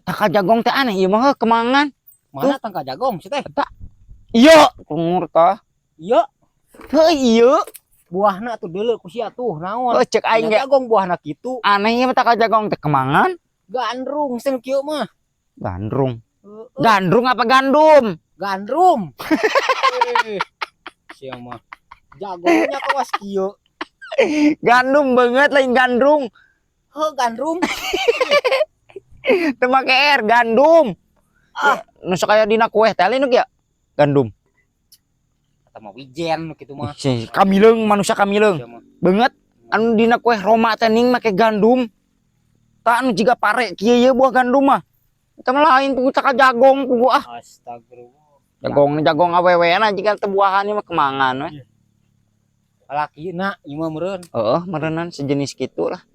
Taka jagong teh aneh ieu mah kemangan. Mana tangka jagong sih teh? Eta. Iya, kumur tah. Iya, Heuh ieu. buahna atuh deuleu ku sia tuh naon. Cek aing ge Jagong buahna kitu. aneh ieu taka jagong teh kemangan. Gandrung sing kieu mah. Gandrung. Gandrung apa gandum? Gandrum. Sia mah. Jagongnya kawas kieu. Gandum banget lain gandrung. Heuh gandrum. Teu make R, gandum. Nu sakaya dina kueh teh aleun ya. Gandum. Eta mah wijen kitu mah. Kamileung manusia kamileung. Sia mah. Banget anu dina kueh Roma teh ning make gandum. Tah anu jiga pare kieu ye buah gandum mah. Eta mah lain pugu taka jagong pugu ah. Astagfirullah. Jagong aweweana jiga teu buahan mah kemangan we. Lakina ieu mah meureun. Heeh, meureunan sejenis kitu lah.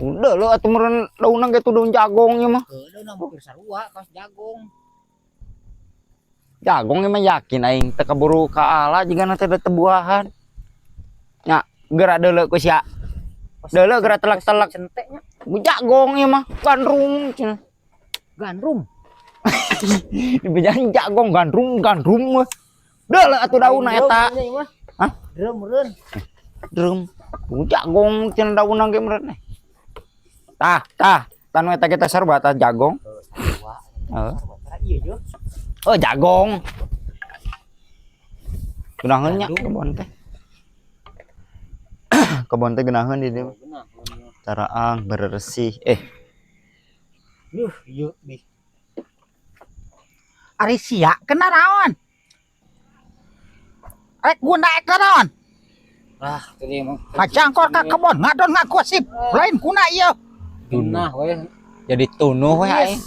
Udah lo atuh meureun daunna ge tuh daun jagong ieu mah. Heuh na mah sarua kaos jagong. Jagong emang yakin aing teu kaburu kaala jiga nanti ada tebuahan. Nya, geura deuleu ku sia. Deuleu geura telak-telak centeknya. jagong ieu mah gandrung cenah. Gandrum. Dibejahan jagong gandrung mah. Deuleu atuh daunna eta. Hah? Drum meureun. Drum. Jagong cenah daunna ge meureun. Tah, tanu eta kita sarua tah jagong. Heeh. Iya yo. Oh, jagong. Geunaheun nya kebon teh. Kebon teh geunaheun di dieu. Taraang beresih. Ieu di. Ari sia kena naon? Rek guna naon? Ah, tadi emang Kacangkor ka kebon ngadon ngagosip. Lain kuna ieu. tunah we. Jadi tunuh we aing.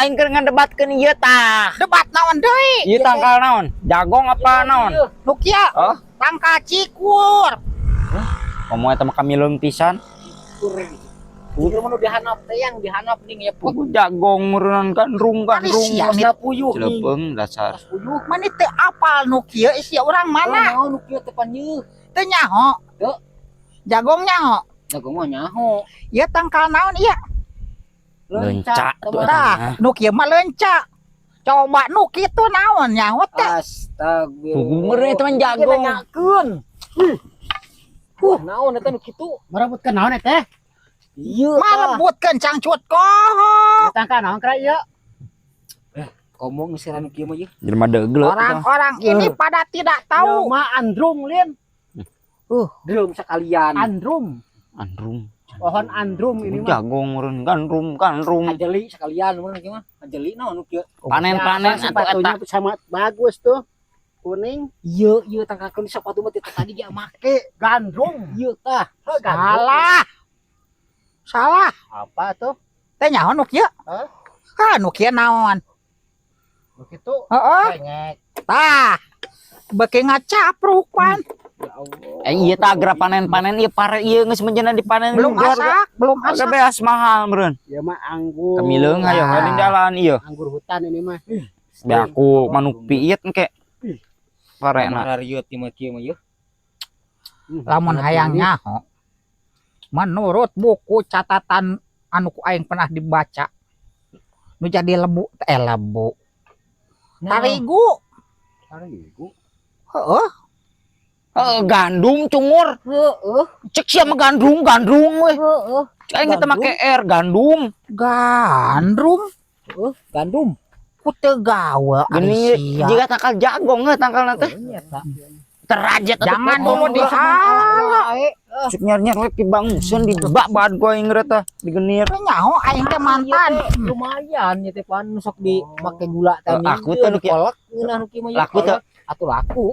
Aing keur ngadebatkeun ieu tah. Debat naon deui? Ieu tangkal naon? Jagong apa naon? Nu kieu Oh, tangkal cikur. komo eta mah kamileung pisan. Udah mau dihanap teh yang dihanap ning ya Pugu jagong meureun gandrung. Ari sia Ada puyuh nih. Cilepeung dasar. Puyuh. Mani teu apal nu kieu sia urang mana? Mana nu kieu teh panjeuh. Teu nyaho. Teu. Jagong nyaho. Jago mah nyaho. Ieu tangkal naon ieu? Leunca tuh Tah, nu kieu mah leunca. Coba nu kitu naon nyaho teh? Astagfirullah. Pugu meureun eta mah jagong. Nanyakeun. Naon eta nu kitu? Merebutkan naon teh? Ieu. Marebutkeun cangcut koho. Tangka naon kira ieu? Ngomong geus nu kieu mah ieu. Jelema deugleuk. Orang-orang ini pada tidak tahu. Mah andrum lin. Drum sekalian. Andrum. Andrum. Pohon andrum ini mah. Jagong meureun gandrum. Ajeli sekalian mun kieu mah. Ajeli naon nu kieu? Panen-panen atuh sepatunya eta. sama bagus tuh. Kuning. Ieu tangkakeun sepatu mah tadi dia make. Gandrum. Ieu tah. Salah. Apa tuh? Teh nyaho nu kieu? Hah? Ha nu kieu naon? Begitu. Heeh. Cengek. Tah. Beuki ngacapruk pan. Ya Allah. Ieu tah geura panen-panen ieu pare ieu geus menjeuna dipanen Belum asak, belum Agak asak. beas mahal meureun. Ya mah anggur. Kamileung hayo di jalan ieu. Anggur hutan ini mah. Da aku manuk piit engke. Parena. Mararieu ti mah kieu mah ieu. Lamun hayang nyaho. Menurut buku catatan anu ku aing pernah dibaca. Nu jadi lebu. Tarigu. Tarigu. Heeh. Gandum cungur. Heeh. Cek sia mah gandrung we. Heeh. Aing teh make R gandum. Gandrum. Gandum. Ku teu gawe Geni ari sia. jiga tangkal jagong tangkalna teh. Terajat Jangan dulu dihala. Cek nyar-nyar we pibanguseun di bak-bak gua aing teh digenir. Teu nyaho aing teh mantan. Lumayan ya teh pan sok di make gula teh. Aku teh nu kieu. kolak ngeunah nu kieu mah. Laku teh. Atuh laku.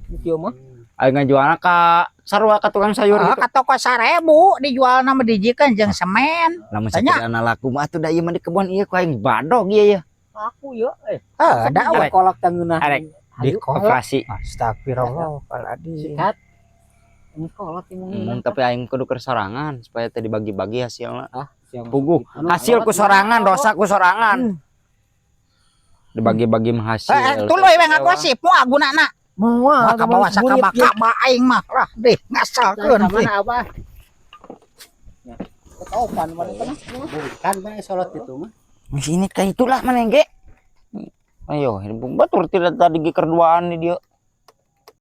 Nu kieu mah. Aing ngajualna ka sarua ka tukang sayur Heeh, gitu. ka toko 1000 dijualna mah dijikeun jeung semen. Lamun Tanya. sakieu laku mah atuh da ieu mah di kebon ieu ku aing badog ieu. Aku ya. Da Arek. kolak teh ngeunah. Arek. Di kolak. operasi. Astagfirullahaladzim. Sikat. Ini kolak yang Tapi aing kudu keur sorangan supaya teh dibagi-bagi hasilna. siang. Puguh. Hasil ku sorangan, dosa ku sorangan. Dibagi-bagi mah hasil. Tuluy we ngagosip moal gunana. Moal Maka bawa sakabaka aing mah. Lah deh ngasalkeun. Mana apa? Kaupan mana teh? Bukan mah salat itu mah. Masih init kayak itulah mana yang ge. Ayo, batur tidak tadi ge kerduaan nih dia.